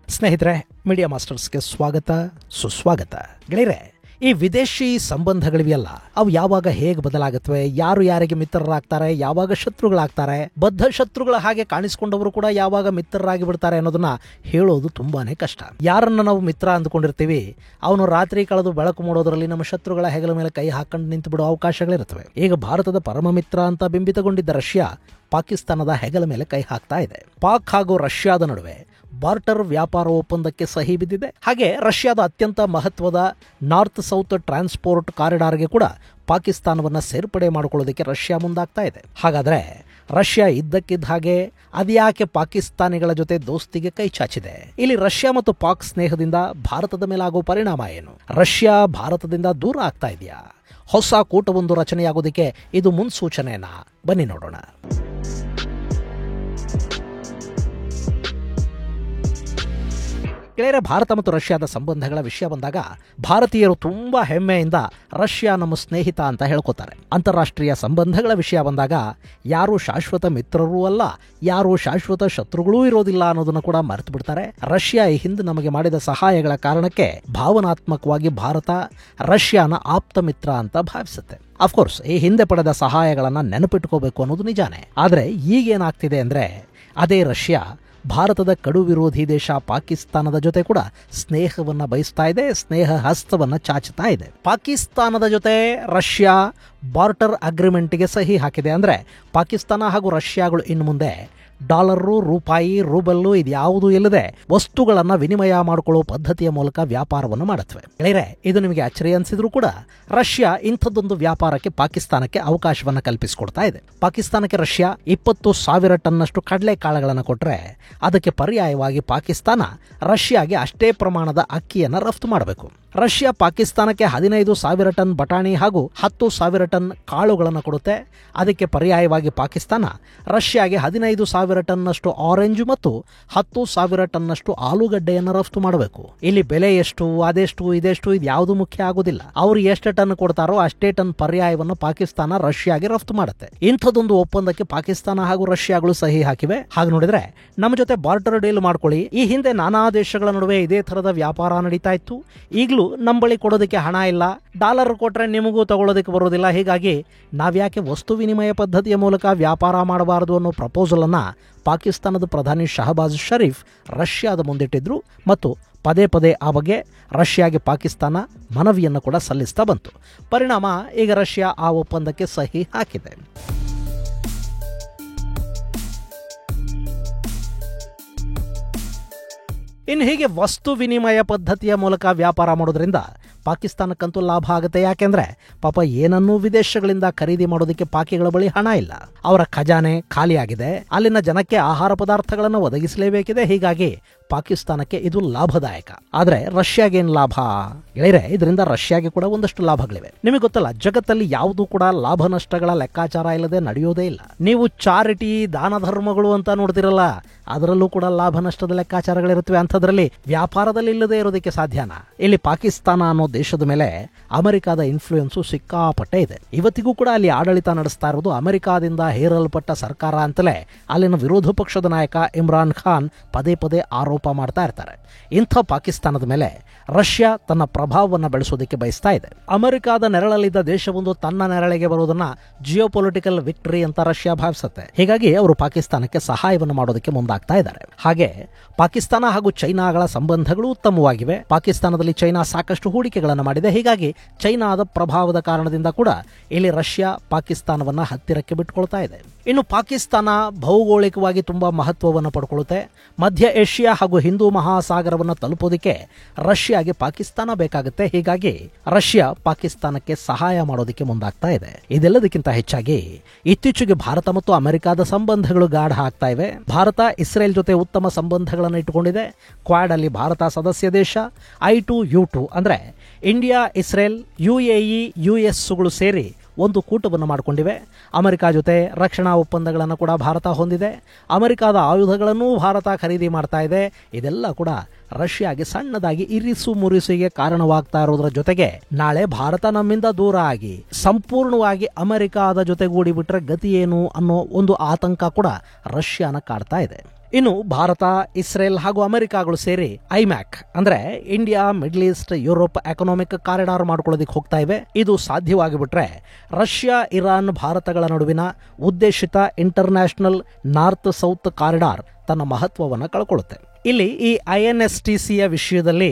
ಸ್ನೇಹಿತರೆ, ಮೀಡಿಯಾ ಮಾಸ್ಟರ್ಸ್ಗೆ ಸ್ವಾಗತ ಸುಸ್ವಾಗತ. ಗೆಳೆಯರೆ, ಈ ವಿದೇಶಿ ಸಂಬಂಧಗಳಿವೆಯಲ್ಲ, ಅವು ಯಾವಾಗ ಹೇಗೆ ಬದಲಾಗುತ್ತವೆ, ಯಾರು ಯಾರಿಗೆ ಮಿತ್ರರಾಗ್ತಾರೆ, ಯಾವಾಗ ಶತ್ರುಗಳಾಗ್ತಾರೆ, ಬದ್ಧ ಶತ್ರುಗಳ ಹಾಗೆ ಕಾಣಿಸಿಕೊಂಡವರು ಕೂಡ ಯಾವಾಗ ಮಿತ್ರರಾಗಿ ಬಿಡ್ತಾರೆ ಅನ್ನೋದನ್ನ ಹೇಳೋದು ತುಂಬಾನೇ ಕಷ್ಟ. ಯಾರನ್ನ ನಾವು ಮಿತ್ರ ಅಂದ್ಕೊಂಡಿರ್ತೀವಿ, ಅವನು ರಾತ್ರಿ ಕಳೆದು ಬೆಳಕು ಮೂಡೋದ್ರಲ್ಲಿ ನಮ್ಮ ಶತ್ರುಗಳ ಹೆಗಲ ಮೇಲೆ ಕೈ ಹಾಕೊಂಡು ನಿಂತು ಬಿಡೋ ಅವಕಾಶಗಳಿರುತ್ತವೆ. ಈಗ ಭಾರತದ ಪರಮ ಮಿತ್ರ ಅಂತ ಬಿಂಬಿತಗೊಂಡಿದ್ದ ರಷ್ಯಾ ಪಾಕಿಸ್ತಾನದ ಹೆಗಲ ಮೇಲೆ ಕೈ ಹಾಕ್ತಾ ಇದೆ. ಪಾಕ್ ಹಾಗೂ ರಷ್ಯಾದ ನಡುವೆ ಬಾರ್ಟರ್ ವ್ಯಾಪಾರ ಒಪ್ಪಂದಕ್ಕೆ ಸಹಿ ಬಿದ್ದಿದೆ. ಹಾಗೆ ರಷ್ಯಾದ ಅತ್ಯಂತ ಮಹತ್ವದ ನಾರ್ತ್ ಸೌತ್ ಟ್ರಾನ್ಸ್ಪೋರ್ಟ್ ಕಾರಿಡಾರ್ಗೆ ಕೂಡ ಪಾಕಿಸ್ತಾನವನ್ನು ಸೇರ್ಪಡೆ ಮಾಡಿಕೊಳ್ಳೋದಕ್ಕೆ ರಷ್ಯಾ ಮುಂದಾಗ್ತಾ ಇದೆ. ಹಾಗಾದ್ರೆ ರಷ್ಯಾ ಇದ್ದಕ್ಕಿದ್ದ ಹಾಗೆ ಅದ್ಯಾಕೆ ಪಾಕಿಸ್ತಾನಿಗಳ ಜೊತೆ ದೋಸ್ತಿಗೆ ಕೈ ಚಾಚಿದೆ? ಇಲ್ಲಿ ರಷ್ಯಾ ಮತ್ತು ಪಾಕ್ ಸ್ನೇಹದಿಂದ ಭಾರತದ ಮೇಲಾಗೋ ಪರಿಣಾಮ ಏನು? ರಷ್ಯಾ ಭಾರತದಿಂದ ದೂರ ಆಗ್ತಾ ಇದೆಯಾ? ಹೊಸ ಕೂಟವೊಂದು ರಚನೆಯಾಗೋದಕ್ಕೆ ಇದು ಮುನ್ಸೂಚನೆನಾ? ಬನ್ನಿ ನೋಡೋಣ. ಗೆಳೆಯರೆ, ಭಾರತ ಮತ್ತು ರಷ್ಯಾದ ಸಂಬಂಧಗಳ ವಿಷಯ ಬಂದಾಗ ಭಾರತೀಯರು ತುಂಬಾ ಹೆಮ್ಮೆಯಿಂದ ರಷ್ಯಾ ನಮ್ಮ ಸ್ನೇಹಿತ ಅಂತ ಹೇಳ್ಕೊತಾರೆ. ಅಂತಾರಾಷ್ಟ್ರೀಯ ಸಂಬಂಧಗಳ ವಿಷಯ ಬಂದಾಗ ಯಾರು ಶಾಶ್ವತ ಮಿತ್ರರೂ ಅಲ್ಲ, ಯಾರು ಶಾಶ್ವತ ಶತ್ರುಗಳೂ ಇರೋದಿಲ್ಲ ಅನ್ನೋದನ್ನು ಕೂಡ ಮರೆತು ಬಿಡ್ತಾರೆ. ರಷ್ಯಾ ಈ ಹಿಂದೆ ನಮಗೆ ಮಾಡಿದ ಸಹಾಯಗಳ ಕಾರಣಕ್ಕೆ ಭಾವನಾತ್ಮಕವಾಗಿ ಭಾರತ ರಷ್ಯಾನ ಆಪ್ತ ಮಿತ್ರ ಅಂತ ಭಾವಿಸುತ್ತೆ. ಅಫ್ಕೋರ್ಸ್, ಈ ಹಿಂದೆ ಪಡೆದ ಸಹಾಯಗಳನ್ನ ನೆನಪಿಟ್ಕೋಬೇಕು ಅನ್ನೋದು ನಿಜಾನೇ. ಆದ್ರೆ ಈಗೇನಾಗ್ತಿದೆ ಅಂದ್ರೆ, ಅದೇ ರಷ್ಯಾ ಭಾರತದ ಕಡು ವಿರೋಧಿ ದೇಶ ಪಾಕಿಸ್ತಾನದ ಜೊತೆ ಕೂಡ ಸ್ನೇಹವನ್ನ ಬಯಸ್ತಾ ಇದೆ, ಸ್ನೇಹ ಹಸ್ತವನ್ನ ಚಾಚುತ್ತಾ ಇದೆ. ಪಾಕಿಸ್ತಾನದ ಜೊತೆ ರಷ್ಯಾ ಬಾರ್ಟರ್ ಅಗ್ರಿಮೆಂಟ್ಗೆ ಸಹಿ ಹಾಕಿದೆ. ಅಂದ್ರೆ ಪಾಕಿಸ್ತಾನ ಹಾಗೂ ರಷ್ಯಾಗಳು ಇನ್ನು ಮುಂದೆ ಡಾಲರು, ರೂಪಾಯಿ, ರೂಬಲ್ಲು ಇದ್ಯಾವುದೂ ಇಲ್ಲದೆ ವಸ್ತುಗಳನ್ನ ವಿನಿಮಯ ಮಾಡಿಕೊಳ್ಳುವ ಪದ್ಧತಿಯ ಮೂಲಕ ವ್ಯಾಪಾರವನ್ನು ಮಾಡುತ್ತವೆ. ಗೆಳೆಯರೆ, ಇದು ನಿಮಗೆ ಅಚ್ಚರಿ ಅನಿಸಿದ್ರೂ ಕೂಡ ರಷ್ಯಾ ಇಂಥದ್ದೊಂದು ವ್ಯಾಪಾರಕ್ಕೆ ಪಾಕಿಸ್ತಾನಕ್ಕೆ ಅವಕಾಶವನ್ನು ಕಲ್ಪಿಸಿಕೊಡ್ತಾ ಇದೆ. ಪಾಕಿಸ್ತಾನಕ್ಕೆ ರಷ್ಯಾ 20,000 ಟನ್ನಷ್ಟು ಕಡಲೆಕಾಳುಗಳನ್ನು ಕೊಟ್ಟರೆ ಅದಕ್ಕೆ ಪರ್ಯಾಯವಾಗಿ ಪಾಕಿಸ್ತಾನ ರಷ್ಯಾಗೆ ಅಷ್ಟೇ ಪ್ರಮಾಣದ ಅಕ್ಕಿಯನ್ನು ರಫ್ತು ಮಾಡಬೇಕು. ರಷ್ಯಾ ಪಾಕಿಸ್ತಾನಕ್ಕೆ 15,000 ಟನ್ ಬಟಾಣಿ ಹಾಗೂ 10,000 ಟನ್ ಕಾಳುಗಳನ್ನು ಕೊಡುತ್ತೆ. ಅದಕ್ಕೆ ಪರ್ಯಾಯವಾಗಿ ಪಾಕಿಸ್ತಾನ ರಷ್ಯಾಗೆ 15,000 ಟನ್ನಷ್ಟು ಆರೆಂಜ್ ಮತ್ತು 10,000 ಟನ್ನಷ್ಟು ಆಲೂಗಡ್ಡೆಯನ್ನು ರಫ್ತು ಮಾಡಬೇಕು. ಇಲ್ಲಿ ಬೆಲೆ ಎಷ್ಟು, ಅದೆಷ್ಟು, ಇದೆಷ್ಟು ಇದು ಯಾವುದು ಮುಖ್ಯ ಆಗುದಿಲ್ಲ. ಅವರು ಎಷ್ಟು ಟನ್ ಕೊಡ್ತಾರೋ ಅಷ್ಟೇ ಟನ್ ಪರ್ಯಾಯವನ್ನು ಪಾಕಿಸ್ತಾನ ರಷ್ಯಾಗೆ ರಫ್ತು ಮಾಡುತ್ತೆ. ಇಂಥದ್ದೊಂದು ಒಪ್ಪಂದಕ್ಕೆ ಪಾಕಿಸ್ತಾನ ಹಾಗೂ ರಷ್ಯಾಗಳು ಸಹಿ ಹಾಕಿವೆ. ಹಾಗೆ ನೋಡಿದ್ರೆ ನಮ್ಮ ಜೊತೆ ಬಾರ್ಟರ್ ಡೀಲ್ ಮಾಡ್ಕೊಳ್ಳಿ. ಈ ಹಿಂದೆ ನಾನಾ ದೇಶಗಳ ನಡುವೆ ಇದೇ ತರದ ವ್ಯಾಪಾರ ನಡೀತಾ ಇತ್ತು. ಈಗಲೂ ನಮ್ಮ ಬಳಿ ಕೊಡೋದಕ್ಕೆ ಹಣ ಇಲ್ಲ, ಡಾಲರ್ ಕೊಟ್ರೆ ನಿಮಗೂ ತಗೊಳ್ಳೋದಕ್ಕೆ ಬರೋದಿಲ್ಲ. ಹೀಗಾಗಿ ನಾವ್ಯಾಕೆ ವಸ್ತು ವಿನಿಮಯ ಪದ್ಧತಿಯ ಮೂಲಕ ವ್ಯಾಪಾರ ಮಾಡಬಾರದು ಅನ್ನೋ ಪ್ರಪೋಸಲ್ ಅನ್ನ ಪಾಕಿಸ್ತಾನದ ಪ್ರಧಾನಿ ಶಹಬಾಜ್ ಶರೀಫ್ ರಷ್ಯಾದ ಮುಂದಿಟ್ಟಿದ್ರು ಮತ್ತು ಪದೇ ಪದೇ ಆ ಬಗ್ಗೆ ರಷ್ಯಾಗೆ ಪಾಕಿಸ್ತಾನ ಮನವಿಯನ್ನು ಕೂಡ ಸಲ್ಲಿಸ್ತಾ ಬಂತು. ಪರಿಣಾಮ ಈಗ ರಷ್ಯಾ ಆ ಒಪ್ಪಂದಕ್ಕೆ ಸಹಿ ಹಾಕಿದೆ. ಇನ್ನು ಹೀಗೆ ವಸ್ತು ವಿನಿಮಯ ಪದ್ಧತಿಯ ಮೂಲಕ ವ್ಯಾಪಾರ ಮಾಡೋದ್ರಿಂದ ಪಾಕಿಸ್ತಾನಕ್ಕಂತೂ ಲಾಭ ಆಗುತ್ತೆ. ಯಾಕೆಂದ್ರೆ ಪಾಪ ಏನನ್ನೂ ವಿದೇಶಗಳಿಂದ ಖರೀದಿ ಮಾಡೋದಕ್ಕೆ ಪಾಕಿಗಳ ಬಳಿ ಹಣ ಇಲ್ಲ, ಅವರ ಖಜಾನೆ ಖಾಲಿಯಾಗಿದೆ, ಅಲ್ಲಿನ ಜನಕ್ಕೆ ಆಹಾರ ಪದಾರ್ಥಗಳನ್ನು ಒದಗಿಸಲೇಬೇಕಿದೆ. ಹೀಗಾಗಿ ಪಾಕಿಸ್ತಾನಕ್ಕೆ ಇದು ಲಾಭದಾಯಕ. ಆದ್ರೆ ರಷ್ಯಾಗೇನು ಲಾಭ? ಗೆಳೆಯರೆ, ಇದರಿಂದ ರಷ್ಯಾಗೆ ಕೂಡ ಒಂದಷ್ಟು ಲಾಭಗಳಿವೆ. ನಿಮಗೆ ಗೊತ್ತಲ್ಲ, ಜಗತ್ತಲ್ಲಿ ಯಾವುದೂ ಕೂಡ ಲಾಭ ನಷ್ಟಗಳ ಲೆಕ್ಕಾಚಾರ ಇಲ್ಲದೆ ನಡೆಯೋದೇ ಇಲ್ಲ. ನೀವು ಚಾರಿಟಿ, ದಾನ ಧರ್ಮಗಳು ಅಂತ ನೋಡ್ತಿರಲ್ಲ, ಅದರಲ್ಲೂ ಕೂಡ ಲಾಭ ನಷ್ಟದ ಲೆಕ್ಕಾಚಾರಗಳಿರುತ್ತವೆ. ಅಂಥದ್ರಲ್ಲಿ ವ್ಯಾಪಾರದಲ್ಲಿ ಇಲ್ಲದೆ ಇರೋದಕ್ಕೆ ಸಾಧ್ಯನಾ? ಇಲ್ಲಿ ಪಾಕಿಸ್ತಾನ ಅನ್ನೋ ದೇಶದ ಮೇಲೆ ಅಮೆರಿಕಾದ ಇನ್ಫ್ಲೂಯೆನ್ಸು ಸಿಕ್ಕಾಪಟ್ಟೆ ಇದೆ. ಇವತ್ತಿಗೂ ಕೂಡ ಅಲ್ಲಿ ಆಡಳಿತ ನಡೆಸ್ತಾ ಇರೋದು ಅಮೆರಿಕಾದಿಂದ ಹೇರಲ್ಪಟ್ಟ ಸರ್ಕಾರ ಅಂತಲೇ ಅಲ್ಲಿನ ವಿರೋಧ ಪಕ್ಷದ ನಾಯಕ ಇಮ್ರಾನ್ ಖಾನ್ ಪದೇ ಪದೇ ಆರೋಪ ಮಾಡ್ತಾ ಇರ್ತಾರೆ. ಇಂಥ ಪಾಕಿಸ್ತಾನದ ಮೇಲೆ ರಷ್ಯಾ ತನ್ನ ಪ್ರಭಾವವನ್ನು ಬೆಳೆಸೋದಕ್ಕೆ ಬಯಸ್ತಾ ಇದೆ. ಅಮೆರಿಕಾದ ನೆರಳಲ್ಲಿದ್ದ ದೇಶವೊಂದು ತನ್ನ ನೆರಳಿಗೆ ಬರುವುದನ್ನ ಜಿಯೋಪೊಲಿಟಿಕಲ್ ವಿಕ್ಟರಿ ಅಂತ ರಷ್ಯಾ ಭಾವಿಸುತ್ತೆ. ಹೀಗಾಗಿ ಅವರು ಪಾಕಿಸ್ತಾನಕ್ಕೆ ಸಹಾಯವನ್ನು ಮಾಡೋದಕ್ಕೆ ಮುಂದಾಗ್ತಾ ಇದ್ದಾರೆ. ಹಾಗೆ ಪಾಕಿಸ್ತಾನ ಹಾಗೂ ಚೈನಾಗಳ ಸಂಬಂಧಗಳು ಉತ್ತಮವಾಗಿವೆ. ಪಾಕಿಸ್ತಾನದಲ್ಲಿ ಚೈನಾ ಸಾಕಷ್ಟು ಹೂಡಿಕೆಗಳನ್ನು ಮಾಡಿದೆ. ಹೀಗಾಗಿ ಚೈನಾದ ಪ್ರಭಾವದ ಕಾರಣದಿಂದ ಕೂಡ ಇಲ್ಲಿ ರಷ್ಯಾ ಪಾಕಿಸ್ತಾನವನ್ನ ಹತ್ತಿರಕ್ಕೆ ಬಿಟ್ಕೊಳ್ತಾ ಇದೆ. ಇನ್ನು ಪಾಕಿಸ್ತಾನ ಭೌಗೋಳಿಕವಾಗಿ ತುಂಬಾ ಮಹತ್ವವನ್ನು ಪಡ್ಕೊಳ್ಳುತ್ತೆ. ಮಧ್ಯ ಏಷ್ಯಾ ಹಾಗೂ ಹಿಂದೂ ಮಹಾಸಾಗರವನ್ನು ತಲುಪೋದಕ್ಕೆ ರಷ್ಯಾಗೆ ಪಾಕಿಸ್ತಾನ ಬೇಕಾಗುತ್ತೆ. ಹೀಗಾಗಿ ರಷ್ಯಾ ಪಾಕಿಸ್ತಾನಕ್ಕೆ ಸಹಾಯ ಮಾಡೋದಕ್ಕೆ ಮುಂದಾಗ್ತಾ ಇದೆ. ಇದೆಲ್ಲದಕ್ಕಿಂತ ಹೆಚ್ಚಾಗಿ ಇತ್ತೀಚೆಗೆ ಭಾರತ ಮತ್ತು ಅಮೆರಿಕಾದ ಸಂಬಂಧಗಳು ಗಾಢ ಆಗ್ತಾ ಇವೆ. ಭಾರತ ಇಸ್ರೇಲ್ ಜೊತೆ ಉತ್ತಮ ಸಂಬಂಧಗಳನ್ನು ಇಟ್ಟುಕೊಂಡಿದೆ. ಕ್ವಾಡ್ ಅಲ್ಲಿ ಭಾರತ ಸದಸ್ಯ ದೇಶ. I2U2 ಅಂದ್ರೆ ಇಂಡಿಯಾ, ಇಸ್ರೇಲ್, UAE, US ಸೇರಿ ಒಂದು ಕೂಟವನ್ನು ಮಾಡಿಕೊಂಡಿವೆ. ಅಮೆರಿಕ ಜೊತೆ ರಕ್ಷಣಾ ಒಪ್ಪಂದಗಳನ್ನು ಕೂಡ ಭಾರತ ಹೊಂದಿದೆ. ಅಮೆರಿಕದ ಆಯುಧಗಳನ್ನು ಭಾರತ ಖರೀದಿ ಮಾಡ್ತಾ ಇದೆ. ಇದೆಲ್ಲ ಕೂಡ ರಷ್ಯಾಗೆ ಸಣ್ಣದಾಗಿ ಇರಿಸು ಮುರಿಸಿಗೆ ಕಾರಣವಾಗ್ತಾ ಇರೋದ್ರ ಜೊತೆಗೆ ನಾಳೆ ಭಾರತ ನಮ್ಮಿಂದ ದೂರ ಆಗಿ ಸಂಪೂರ್ಣವಾಗಿ ಅಮೆರಿಕಾದ ಜೊತೆಗೂಡಿ ಬಿಟ್ರೆ ಗತಿ ಏನು ಅನ್ನೋ ಒಂದು ಆತಂಕ ಕೂಡ ರಷ್ಯಾನ ಕಾಡ್ತಾ ಇದೆ. ಇನ್ನು ಭಾರತ, ಇಸ್ರೇಲ್ ಹಾಗೂ ಅಮೆರಿಕಾಗಳು ಸೇರಿ ಐಮ್ಯಾಕ್ ಅಂದ್ರೆ India middle East Europe economic corridor ಮಾಡ್ಕೊಳ್ಳೋದಕ್ಕೆ ಹೋಗ್ತಾ ಇವೆ. ಇದು ಸಾಧ್ಯವಾಗಿಬಿಟ್ರೆ ರಷ್ಯಾ, ಇರಾನ್, ಭಾರತಗಳ ನಡುವಿನ ಉದ್ದೇಶಿತ ಇಂಟರ್ನ್ಯಾಷನಲ್ ನಾರ್ತ್ ಸೌತ್ ಕಾರಿಡಾರ್ ತನ್ನ ಮಹತ್ವವನ್ನು ಕಳ್ಕೊಳ್ಳುತ್ತೆ. ಇಲ್ಲಿ ಈ INSTCಯ ವಿಷಯದಲ್ಲಿ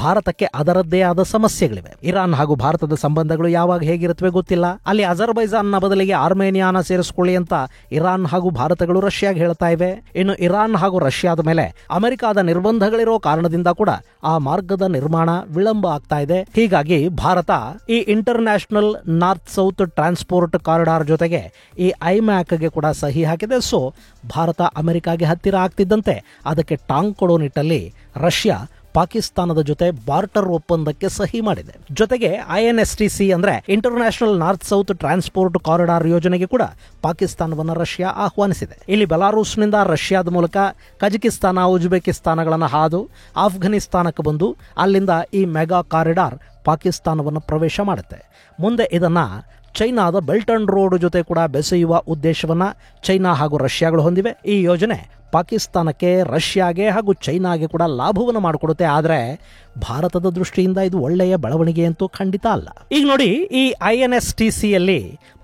ಭಾರತಕ್ಕೆ ಅದರದ್ದೇ ಆದ ಸಮಸ್ಯೆಗಳಿವೆ. ಇರಾನ್ ಹಾಗೂ ಭಾರತದ ಸಂಬಂಧಗಳು ಯಾವಾಗ ಹೇಗಿರುತ್ತವೆ ಗೊತ್ತಿಲ್ಲ. ಅಲ್ಲಿ ಅಜರ್ಬೈಜಾನ್ನ ಬದಲಿಗೆ ಆರ್ಮೇನಿಯಾನ ಸೇರಿಸಿಕೊಳ್ಳಿ ಅಂತ ಇರಾನ್ ಹಾಗೂ ಭಾರತಗಳು ರಷ್ಯಾಗೆ ಹೇಳ್ತಾ ಇವೆ. ಇನ್ನು ಇರಾನ್ ಹಾಗೂ ರಷ್ಯಾದ ಮೇಲೆ ಅಮೆರಿಕಾದ ನಿರ್ಬಂಧಗಳಿರೋ ಕಾರಣದಿಂದ ಕೂಡ ಆ ಮಾರ್ಗದ ನಿರ್ಮಾಣ ವಿಳಂಬ ಆಗ್ತಾ ಇದೆ. ಹೀಗಾಗಿ ಭಾರತ ಈ international north south transport corridor ಜೊತೆಗೆ ಈ ಐಮ್ಯಾಕ್ಗೆ ಕೂಡ ಸಹಿ ಹಾಕಿದೆ. ಸೊ ಭಾರತ ಅಮೆರಿಕಾಗೆ ಹತ್ತಿರ ಆಗ್ತಿದ್ದಂತೆ ಅದಕ್ಕೆ ಟಾಂಗ್ ಕೊಡೋ ನಿಟ್ಟಲ್ಲಿ ರಷ್ಯಾ ಪಾಕಿಸ್ತಾನದ ಜೊತೆ ಬಾರ್ಟರ್ ಒಪ್ಪಂದಕ್ಕೆ ಸಹಿ ಮಾಡಿದೆ. ಜೊತೆಗೆ INSTC ಅಂದ್ರೆ international north south transport corridor ಯೋಜನೆಗೆ ಕೂಡ ಪಾಕಿಸ್ತಾನವನ್ನು ರಷ್ಯಾ ಆಹ್ವಾನಿಸಿದೆ. ಇಲ್ಲಿ ಬೆಲಾರೂಸ್ನಿಂದ ರಷ್ಯಾದ ಮೂಲಕ ಕಜಕಿಸ್ತಾನ, ಉಜ್ಬೇಕಿಸ್ತಾನಗಳನ್ನು ಹಾದು ಆಫ್ಘನಿಸ್ತಾನಕ್ಕೆ ಬಂದು ಅಲ್ಲಿಂದ ಈ ಮೆಗಾ ಕಾರಿಡಾರ್ ಪಾಕಿಸ್ತಾನವನ್ನು ಪ್ರವೇಶ ಮಾಡುತ್ತೆ. ಮುಂದೆ ಇದನ್ನ ಚೈನಾದ ಬೆಲ್ಟ್ ಅಂಡ್ ರೋಡ್ ಜೊತೆ ಕೂಡ ಬೆಸೆಯುವ ಉದ್ದೇಶವನ್ನ ಚೈನಾ ಹಾಗೂ ರಷ್ಯಾಗಳು ಹೊಂದಿವೆ. ಈ ಯೋಜನೆ ಪಾಕಿಸ್ತಾನಕ್ಕೆ, ರಷ್ಯಾಗೆ ಹಾಗೂ ಚೈನಾಗೆ ಕೂಡ ಲಾಭವನ್ನು ಮಾಡಿಕೊಡುತ್ತೆ. ಆದರೆ ಭಾರತದ ದೃಷ್ಟಿಯಿಂದ ಇದು ಒಳ್ಳೆಯ ಬೆಳವಣಿಗೆ ಅಂತೂ ಖಂಡಿತ ಅಲ್ಲ. ಈಗ ನೋಡಿ, ಈ INSTCಯಲ್ಲಿ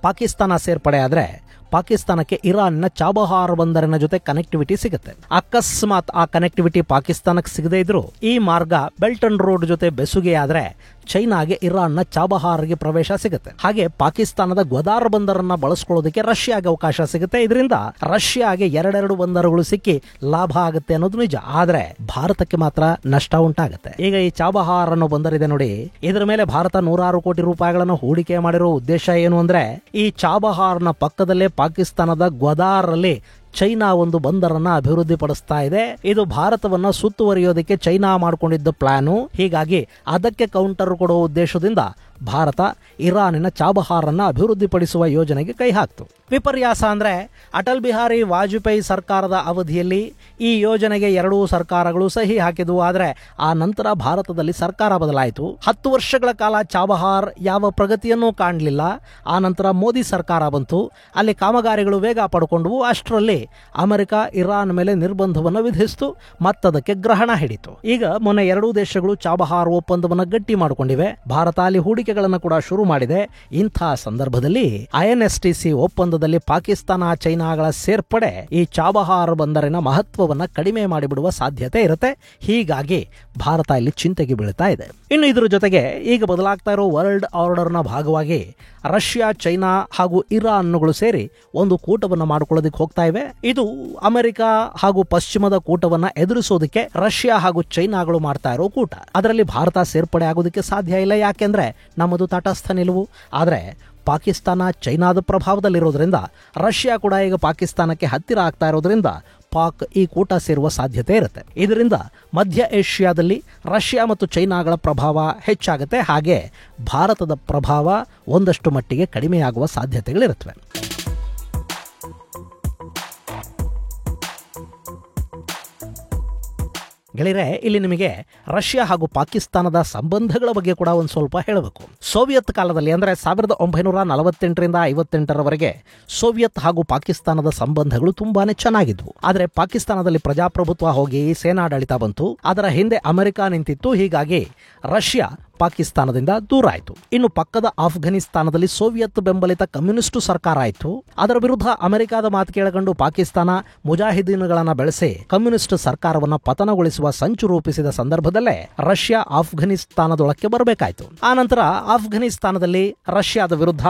ಪಾಕಿಸ್ತಾನ ಸೇರ್ಪಡೆ ಆದರೆ ಪಾಕಿಸ್ತಾನಕ್ಕೆ ಇರಾನ್ನ ಚಾಬಹಾರ್ ಬಂದರಿನ ಜೊತೆ ಕನೆಕ್ಟಿವಿಟಿ ಸಿಗುತ್ತೆ. ಅಕಸ್ಮಾತ್ ಆ ಕನೆಕ್ಟಿವಿಟಿ ಪಾಕಿಸ್ತಾನಕ್ಕೆ ಸಿಗದೇ ಇದ್ರು ಈ ಮಾರ್ಗ ಬೆಲ್ಟ್ ಅಂಡ್ ರೋಡ್ ಜೊತೆ ಬೆಸುಗೆ ಆದ್ರೆ ಚೈನಾಗೆ ಇರಾನ್ನ ಚಾಬಹಾರ್ಗೆ ಪ್ರವೇಶ ಸಿಗುತ್ತೆ. ಹಾಗೆ ಪಾಕಿಸ್ತಾನದ ಗ್ವದಾರ್ ಬಂದರನ್ನ ಬಳಸ್ಕೊಳ್ಳೋದಕ್ಕೆ ರಷ್ಯಾಗೆ ಅವಕಾಶ ಸಿಗುತ್ತೆ. ಇದರಿಂದ ರಷ್ಯಾಗೆ ಎರಡೆರಡು ಬಂದರುಗಳು ಸಿಕ್ಕಿ ಲಾಭ ಆಗುತ್ತೆ ಅನ್ನೋದು ನಿಜ. ಆದ್ರೆ ಭಾರತಕ್ಕೆ ಮಾತ್ರ ನಷ್ಟ ಉಂಟಾಗುತ್ತೆ. ಈಗ ಈ ಚಾಬಹಾರ್ ಅನ್ನೋ ಬಂದರಿದೆ ನೋಡಿ, ಇದರ ಮೇಲೆ ಭಾರತ 106 ಕೋಟಿ ರೂಪಾಯಿಗಳನ್ನು ಹೂಡಿಕೆ ಮಾಡಿರೋ ಉದ್ದೇಶ ಏನು ಅಂದ್ರೆ ಈ ಚಾಬಹಾರ್ನ ಪಕ್ಕದಲ್ಲೇ ಪಾಕಿಸ್ತಾನದ ಗ್ವದಾರ್ ಅಲ್ಲಿ ಚೈನಾ ಒಂದು ಬಂದರನ್ನ ಅಭಿವೃದ್ಧಿ ಪಡಿಸ್ತಾ ಇದೆ. ಇದು ಭಾರತವನ್ನ ಸುತ್ತುವರಿಯೋದಕ್ಕೆ ಚೈನಾ ಮಾಡಿಕೊಂಡಿದ್ದ ಪ್ಲಾನು. ಹೀಗಾಗಿ ಅದಕ್ಕೆ ಕೌಂಟರ್ ಕೊಡುವ ಉದ್ದೇಶದಿಂದ ಭಾರತ ಇರಾನಿನ ಚಾಬಹಾರ್ ಅನ್ನ ಅಭಿವೃದ್ಧಿಪಡಿಸುವ ಯೋಜನೆಗೆ ಕೈ ಹಾಕ್ತು. ವಿಪರ್ಯಾಸ ಅಂದ್ರೆ ಅಟಲ್ ಬಿಹಾರಿ ವಾಜಪೇಯಿ ಸರ್ಕಾರದ ಅವಧಿಯಲ್ಲಿ ಈ ಯೋಜನೆಗೆ ಎರಡೂ ಸರ್ಕಾರಗಳು ಸಹಿ ಹಾಕಿದ್ವು. ಆದರೆ ಆ ನಂತರ ಭಾರತದಲ್ಲಿ ಸರ್ಕಾರ ಬದಲಾಯಿತು. 10 ವರ್ಷಗಳ ಕಾಲ ಚಾಬಹಾರ್ ಯಾವ ಪ್ರಗತಿಯನ್ನೂ ಕಾಣಲಿಲ್ಲ. ಆ ನಂತರ ಮೋದಿ ಸರ್ಕಾರ ಬಂತು. ಅಲ್ಲಿ ಕಾಮಗಾರಿಗಳು ವೇಗ ಪಡ್ಕೊಂಡ್ವು. ಅಷ್ಟರಲ್ಲಿ ಅಮೆರಿಕ ಇರಾನ್ ಮೇಲೆ ನಿರ್ಬಂಧವನ್ನು ವಿಧಿಸಿತು. ಮತ್ತದಕ್ಕೆ ಗ್ರಹಣ ಹಿಡಿತು. ಈಗ ಮೊನ್ನೆ ಎರಡೂ ದೇಶಗಳು ಚಾಬಹಾರ್ ಒಪ್ಪಂದವನ್ನು ಗಟ್ಟಿ ಮಾಡಿಕೊಂಡಿವೆ. ಭಾರತ ಅಲ್ಲಿ ಹೂಡಿಕೆಗಳನ್ನು ಕೂಡ ಶುರು ಮಾಡಿದೆ. ಇಂಥ ಸಂದರ್ಭದಲ್ಲಿ INSTC ಒಪ್ಪಂದದಲ್ಲಿ ಪಾಕಿಸ್ತಾನ, ಚೈನಾಗಳ ಸೇರ್ಪಡೆ ಈ ಚಾಬಹಾರ್ ಬಂದರಿನ ಮಹತ್ವವನ್ನು ಕಡಿಮೆ ಮಾಡಿಬಿಡುವ ಸಾಧ್ಯತೆ ಇರುತ್ತೆ. ಹೀಗಾಗಿ ಭಾರತ ಇಲ್ಲಿ ಚಿಂತೆಗೆ ಬೀಳ್ತಾ ಇದೆ. ಇನ್ನು ಇದರ ಜೊತೆಗೆ ಈಗ ಬದಲಾಗ್ತಾ ಇರೋ ವರ್ಲ್ಡ್ ಆರ್ಡರ್ನ ಭಾಗವಾಗಿ ರಷ್ಯಾ, ಚೈನಾ ಹಾಗೂ ಇರಾನ್ಗಳು ಸೇರಿ ಒಂದು ಕೂಟವನ್ನು ಮಾಡಿಕೊಳ್ಳೋದಕ್ಕೆ ಹೋಗ್ತಾ ಇವೆ. ಇದು ಅಮೆರಿಕ ಹಾಗೂ ಪಶ್ಚಿಮದ ಕೂಟವನ್ನ ಎದುರಿಸೋದಕ್ಕೆ ರಷ್ಯಾ ಹಾಗೂ ಚೈನಾಗಳು ಮಾಡ್ತಾ ಇರೋ ಕೂಟ. ಅದರಲ್ಲಿ ಭಾರತ ಸೇರ್ಪಡೆ ಆಗೋದಕ್ಕೆ ಸಾಧ್ಯ ಇಲ್ಲ. ಯಾಕೆಂದ್ರೆ ನಮ್ಮದು ತಟಸ್ಥ ನಿಲುವು. ಆದರೆ ಪಾಕಿಸ್ತಾನ ಚೈನಾದ ಪ್ರಭಾವದಲ್ಲಿರೋದ್ರಿಂದ, ರಷ್ಯಾ ಕೂಡ ಈಗ ಪಾಕಿಸ್ತಾನಕ್ಕೆ ಹತ್ತಿರ ಆಗ್ತಾ ಇರೋದ್ರಿಂದ ಪಾಕ್ ಈ ಕೂಟ ಸೇರುವ ಸಾಧ್ಯತೆ ಇರುತ್ತೆ. ಇದರಿಂದ ಮಧ್ಯ ಏಷ್ಯಾದಲ್ಲಿ ರಷ್ಯಾ ಮತ್ತು ಚೈನಾಗಳ ಪ್ರಭಾವ ಹೆಚ್ಚಾಗುತ್ತೆ. ಹಾಗೆ ಭಾರತದ ಪ್ರಭಾವ ಒಂದಷ್ಟು ಮಟ್ಟಿಗೆ ಕಡಿಮೆಯಾಗುವ ಸಾಧ್ಯತೆಗಳಿರುತ್ತವೆ. ಗೆಳೆಯರೆ, ಇಲ್ಲಿ ನಿಮಗೆ ರಷ್ಯಾ ಹಾಗೂ ಪಾಕಿಸ್ತಾನದ ಸಂಬಂಧಗಳ ಬಗ್ಗೆ ಕೂಡ ಒಂದು ಸ್ವಲ್ಪ ಹೇಳಬೇಕು. ಸೋವಿಯತ್ ಕಾಲದಲ್ಲಿ ಅಂದರೆ 1948ರಿಂದ 58ರವರೆಗೆ ಸೋವಿಯತ್ ಹಾಗೂ ಪಾಕಿಸ್ತಾನದ ಸಂಬಂಧಗಳು ತುಂಬಾನೇ ಚೆನ್ನಾಗಿದ್ವು. ಆದರೆ ಪಾಕಿಸ್ತಾನದಲ್ಲಿ ಪ್ರಜಾಪ್ರಭುತ್ವ ಹೋಗಿ ಸೇನಾಡಳಿತ ಬಂತು. ಅದರ ಹಿಂದೆ ಅಮೆರಿಕ ನಿಂತಿತ್ತು. ಹೀಗಾಗಿ ರಷ್ಯಾ ಪಾಕಿಸ್ತಾನದಿಂದ ದೂರ ಆಯಿತು. ಇನ್ನು ಪಕ್ಕದ ಆಫ್ಘನಿಸ್ತಾನದಲ್ಲಿ ಸೋವಿಯತ್ ಬೆಂಬಲಿತ ಕಮ್ಯುನಿಸ್ಟು ಸರ್ಕಾರ ಆಯಿತು. ಅದರ ವಿರುದ್ಧ ಅಮೆರಿಕದ ಮಾತು ಕೇಳಕೊಂಡು ಪಾಕಿಸ್ತಾನ ಮುಜಾಹಿದೀನ್ಗಳನ್ನ ಬೆಳೆಸಿ ಕಮ್ಯುನಿಸ್ಟ್ ಸರ್ಕಾರವನ್ನ ಪತನಗೊಳಿಸುವ ಸಂಚು ರೂಪಿಸಿದ ಸಂದರ್ಭದಲ್ಲೇ ರಷ್ಯಾ ಆಫ್ಘನಿಸ್ತಾನದೊಳಕ್ಕೆ ಬರಬೇಕಾಯಿತು. ಆ ನಂತರ ಆಫ್ಘನಿಸ್ತಾನದಲ್ಲಿ ರಷ್ಯಾದ ವಿರುದ್ಧ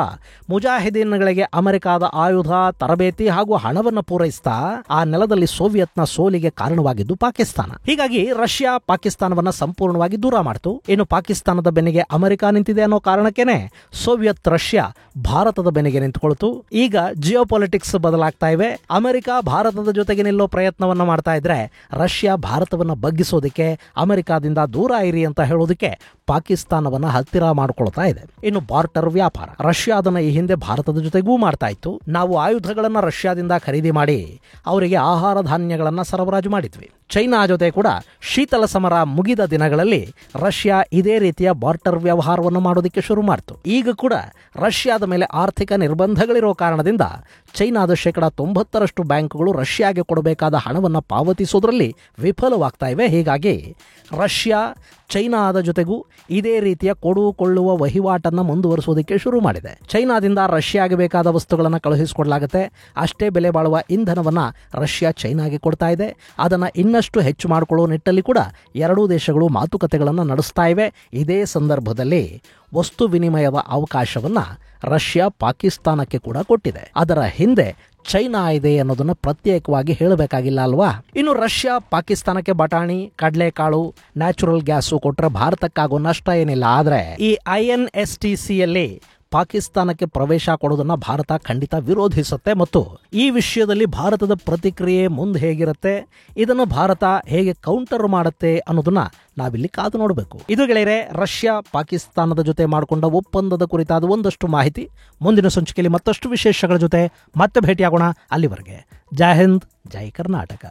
ಮುಜಾಹಿದೀನ್ಗಳಿಗೆ ಅಮೆರಿಕದ ಆಯುಧ, ತರಬೇತಿ ಹಾಗೂ ಹಣವನ್ನು ಪೂರೈಸ್ತಾ ಆ ನೆಲದಲ್ಲಿ ಸೋವಿಯತ್ನ ಸೋಲಿಗೆ ಕಾರಣವಾಗಿದ್ದು ಪಾಕಿಸ್ತಾನ. ಹೀಗಾಗಿ ರಷ್ಯಾ ಪಾಕಿಸ್ತಾನವನ್ನ ಸಂಪೂರ್ಣವಾಗಿ ದೂರ ಮಾಡಿತು. ಇನ್ನು ಪಾಕಿಸ್ತಾನದ ಬೆನ್ನಿಗೆ ಅಮೆರಿಕ ನಿಂತಿದೆ ಅನ್ನೋ ಕಾರಣಕ್ಕೇನೆ ಸೋವಿಯತ್ ರಷ್ಯಾ ಭಾರತದ ಬೆನ್ನಿಗೆ ನಿಂತುಕೊಳ್ತು. ಈಗ ಜಿಯೋಪೊಲಿಟಿಕ್ಸ್ ಬದಲಾಗ್ತಾ ಇವೆ. ಅಮೆರಿಕ ಭಾರತದ ಜೊತೆಗೆ ನಿಲ್ಲೋ ಪ್ರಯತ್ನವನ್ನ ಮಾಡ್ತಾ ಇದ್ರೆ ರಷ್ಯಾ ಭಾರತವನ್ನ ಬಗ್ಗಿಸೋದಕ್ಕೆ, ಅಮೆರಿಕಾದಿಂದ ದೂರ ಇರಿ ಅಂತ ಹೇಳೋದಕ್ಕೆ ಪಾಕಿಸ್ತಾನವನ್ನ ಹತ್ತಿರ ಮಾಡ್ಕೊಳ್ತಾ ಇದೆ. ಇನ್ನು ಬಾರ್ಟರ್ ವ್ಯಾಪಾರ, ರಷ್ಯಾ ಅದನ್ನ ಈ ಹಿಂದೆ ಭಾರತದ ಜೊತೆಗೂ ಮಾಡ್ತಾ ಇತ್ತು. ನಾವು ಆಯುಧಗಳನ್ನ ರಷ್ಯಾದಿಂದ ಖರೀದಿ ಮಾಡಿ ಅವರಿಗೆ ಆಹಾರ ಧಾನ್ಯಗಳನ್ನ ಸರಬರಾಜು ಮಾಡಿದ್ವಿ. ಚೈನಾ ಜೊತೆ ಕೂಡ ಶೀತಲ ಸಮರ ಮುಗಿದ ದಿನಗಳಲ್ಲಿ ರಷ್ಯಾ ಇದೇ ರೀತಿಯ ಬಾರ್ಟರ್ ವ್ಯವಹಾರವನ್ನು ಮಾಡೋದಕ್ಕೆ ಶುರು ಮಾಡಿತು. ಈಗ ಕೂಡ ರಷ್ಯಾದ ಮೇಲೆ ಆರ್ಥಿಕ ನಿರ್ಬಂಧಗಳಿರೋ ಕಾರಣದಿಂದ ಚೈನಾದ 90% ಬ್ಯಾಂಕ್ಗಳು ರಷ್ಯಾಗೆ ಕೊಡಬೇಕಾದ ಹಣವನ್ನು ಪಾವತಿಸೋದ್ರಲ್ಲಿ ವಿಫಲವಾಗ್ತಾ ಇವೆ. ಹೀಗಾಗಿ ರಷ್ಯಾ ಚೈನಾದ ಜೊತೆಗೂ ಇದೇ ರೀತಿಯ ಕೊಡುಕೊಳ್ಳುವ ವಹಿವಾಟನ್ನು ಮುಂದುವರಿಸೋದಕ್ಕೆ ಶುರು ಮಾಡಿದೆ. ಚೈನಾದಿಂದ ರಷ್ಯಾಗೆ ಬೇಕಾದ ವಸ್ತುಗಳನ್ನು ಕಳುಹಿಸಿಕೊಡಲಾಗುತ್ತೆ. ಅಷ್ಟೇ ಬೆಲೆ ಬಾಳುವ ಇಂಧನವನ್ನು ರಷ್ಯಾ ಚೈನಾಗೆ ಕೊಡ್ತಾ ಇದೆ. ಅದನ್ನು ಇನ್ನಷ್ಟು ಹೆಚ್ಚು ಮಾಡಿಕೊಳ್ಳುವ ನಿಟ್ಟಲ್ಲಿ ಕೂಡ ಎರಡೂ ದೇಶಗಳು ಮಾತುಕತೆಗಳನ್ನು ನಡೆಸ್ತಾ ಇವೆ. ಇದೇ ಸಂದರ್ಭದಲ್ಲಿ ವಸ್ತು ವಿನಿಮಯದ ಅವಕಾಶವನ್ನು ರಷ್ಯಾ ಪಾಕಿಸ್ತಾನಕ್ಕೆ ಕೂಡ ಕೊಟ್ಟಿದೆ. ಅದರ ಹಿಂದೆ ಚೈನಾ ಇದೆ ಅನ್ನೋದನ್ನು ಪ್ರತ್ಯೇಕವಾಗಿ ಹೇಳಬೇಕಾಗಿಲ್ಲ ಅಲ್ವಾ? ಇನ್ನು ರಷ್ಯಾ ಪಾಕಿಸ್ತಾನಕ್ಕೆ ಬಟಾಣಿ, ಕಡಲೆಕಾಳು, ನ್ಯಾಚುರಲ್ ಗ್ಯಾಸು ಕೊಟ್ಟರೆ ಭಾರತಕ್ಕಾಗೋ ನಷ್ಟ ಏನಿಲ್ಲ. ಆದರೆ ಈ INSTCಯಲ್ಲಿ ಪಾಕಿಸ್ತಾನಕ್ಕೆ ಪ್ರವೇಶ ಕೊಡೋದನ್ನು ಭಾರತ ಖಂಡಿತ ವಿರೋಧಿಸುತ್ತೆ. ಮತ್ತು ಈ ವಿಷಯದಲ್ಲಿ ಭಾರತದ ಪ್ರತಿಕ್ರಿಯೆ ಮುಂದೆ ಹೇಗಿರುತ್ತೆ, ಇದನ್ನು ಭಾರತ ಹೇಗೆ ಕೌಂಟರ್ ಮಾಡುತ್ತೆ ಅನ್ನೋದನ್ನ ನಾವಿಲ್ಲಿ ಕಾದು ನೋಡಬೇಕು. ಇದು ಗೆಳೆಯರೆ, ರಷ್ಯಾ ಪಾಕಿಸ್ತಾನದ ಜೊತೆ ಮಾಡಿಕೊಂಡ ಒಪ್ಪಂದದ ಕುರಿತಾದ ಒಂದಷ್ಟು ಮಾಹಿತಿ. ಮುಂದಿನ ಸಂಚಿಕೆಯಲ್ಲಿ ಮತ್ತಷ್ಟು ವಿಶೇಷಗಳ ಜೊತೆ ಮತ್ತೆ ಭೇಟಿಯಾಗೋಣ. ಅಲ್ಲಿವರೆಗೆ ಜೈ ಹಿಂದ್, ಜೈ ಕರ್ನಾಟಕ.